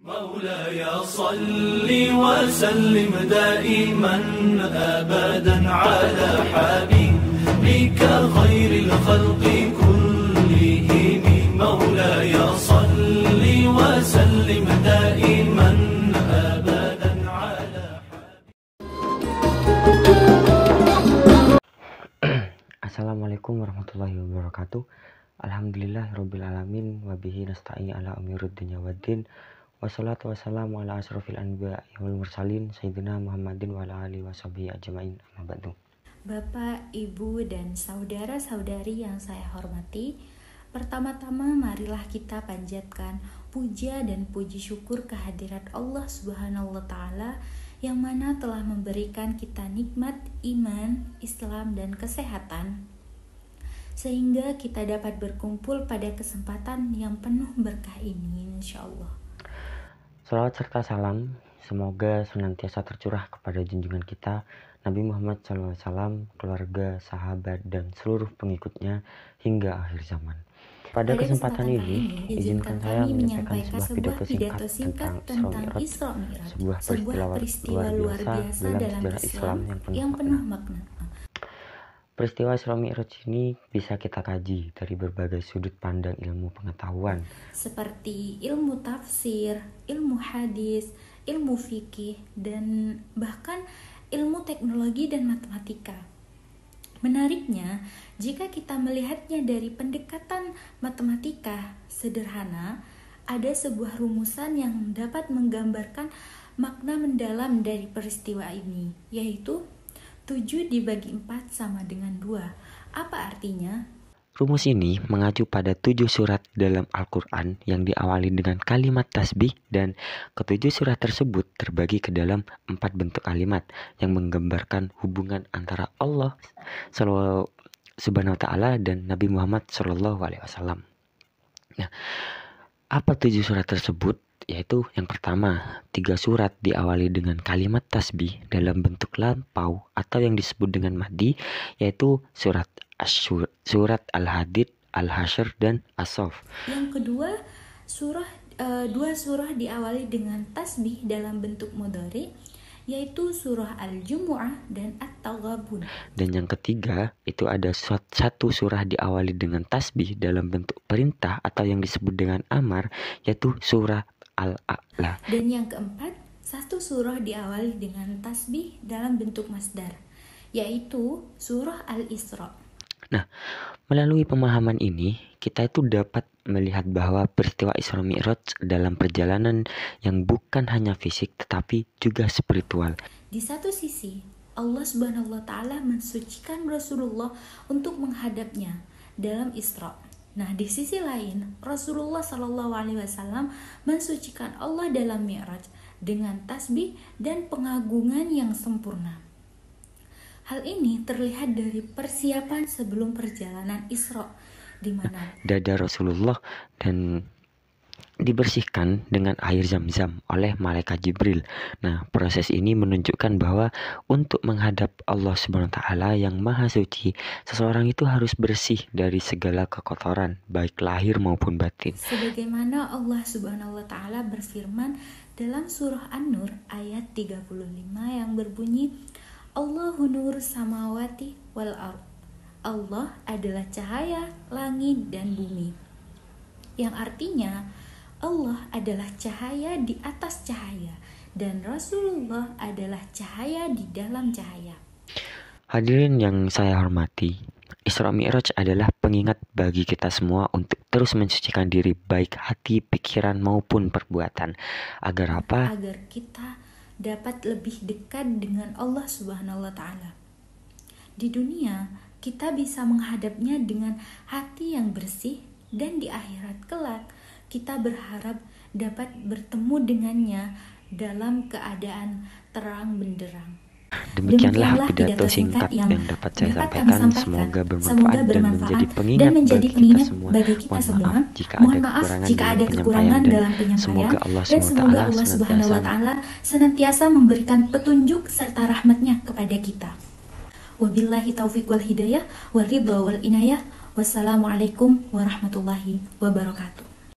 مولاي صل وسلم دائما أبدا على حبيبك خير الخلق كلهم مولاي صل وسلم دائما أبدا على Assalamualaikum warahmatullahi wabarakatuh. Alhamdulillahirabbil alamin wa bihi nasta'in ala umuri dunya waddin. Wassalatu wassalamu ala asrofil anbiya'i wal mursalin sayyidina Muhammadin wa ala alihi washabihi ajmain. Amma ba'du. Bapak, Ibu, dan saudara-saudari yang saya hormati, pertama-tama marilah kita panjatkan puja dan puji syukur kehadirat Allah Subhanahu wa Ta'ala yang mana telah memberikan kita nikmat iman, Islam, dan kesehatan, sehingga kita dapat berkumpul pada kesempatan yang penuh berkah ini, insya Allah. Salawat serta salam semoga senantiasa tercurah kepada junjungan kita Nabi Muhammad SAW, keluarga, sahabat, dan seluruh pengikutnya hingga akhir zaman. Pada kesempatan ini, izinkan saya menyampaikan sebuah pidato singkat tentang Isra Mi'raj, sebuah peristiwa luar biasa dalam Islam yang penuh makna. Peristiwa Isra Mi'raj ini bisa kita kaji dari berbagai sudut pandang ilmu pengetahuan, seperti ilmu tafsir, ilmu hadis, ilmu fikih, dan bahkan ilmu teknologi dan matematika. Menariknya, jika kita melihatnya dari pendekatan matematika sederhana, ada sebuah rumusan yang dapat menggambarkan makna mendalam dari peristiwa ini, yaitu 7 dibagi 4 sama dengan 2. Apa artinya? Rumus ini mengacu pada 7 surat dalam Al-Quran yang diawali dengan kalimat tasbih, dan ketujuh surat tersebut terbagi ke dalam 4 bentuk kalimat yang menggambarkan hubungan antara Allah Subhanahu wa Ta'ala dan Nabi Muhammad SAW. Nah, apa 7 surat tersebut? Yaitu yang pertama, 3 surat diawali dengan kalimat tasbih dalam bentuk lampau atau yang disebut dengan madhi, yaitu surat Al-Hadid, Al-Hasyr, dan As-Saff. Yang kedua, 2 surah diawali dengan tasbih dalam bentuk mudhari, yaitu surah Al-Jumu'ah dan At-Taghabun. Dan yang ketiga, itu ada 1 surah diawali dengan tasbih dalam bentuk perintah atau yang disebut dengan amar, yaitu surah Al-A'la. Dan yang keempat, 1 surah diawali dengan tasbih dalam bentuk masdar, yaitu surah Al-Isra. Nah, melalui pemahaman ini, kita itu dapat melihat bahwa peristiwa Isra Mi'raj dalam perjalanan yang bukan hanya fisik tetapi juga spiritual. Di satu sisi, Allah Subhanahu wa Ta'ala mensucikan Rasulullah untuk menghadapnya dalam Isra. Nah, di sisi lain, Rasulullah SAW mensucikan Allah dalam Mi'raj dengan tasbih dan pengagungan yang sempurna. Hal ini terlihat dari persiapan sebelum perjalanan Isra, di mana dada Rasulullah dan dibersihkan dengan air zam-zam oleh malaikat Jibril. Nah, proses ini menunjukkan bahwa untuk menghadap Allah Subhanahu wa Ta'ala yang maha suci, seseorang itu harus bersih dari segala kekotoran, baik lahir maupun batin. Sebagaimana Allah Subhanahu wa Ta'ala berfirman dalam surah An-Nur ayat 35 yang berbunyi, Allahu nur samawati wal ard. Allah adalah cahaya langit dan bumi. Yang artinya Allah adalah cahaya di atas cahaya dan Rasulullah adalah cahaya di dalam cahaya. Hadirin yang saya hormati, Isra Mi'raj adalah pengingat bagi kita semua untuk terus mensucikan diri, baik hati, pikiran maupun perbuatan. Agar apa? Agar kita dapat lebih dekat dengan Allah Subhanahu wa Ta'ala. Di dunia, kita bisa menghadapnya dengan hati yang bersih, dan di akhirat kelak kita berharap dapat bertemu dengannya dalam keadaan terang benderang. Demikianlah pidato singkat yang dapat saya sampaikan. Semoga bermanfaat dan menjadi pengingat bagi kita semua. Mohon maaf jika ada kekurangan dalam penyampaian. Semoga Allah Subhanahu wa Ta'ala senantiasa memberikan petunjuk serta rahmatnya kepada kita. Wabillahi taufiq wal hidayah, wal ridha wal inayah. Wassalamualaikum warahmatullahi wabarakatuh.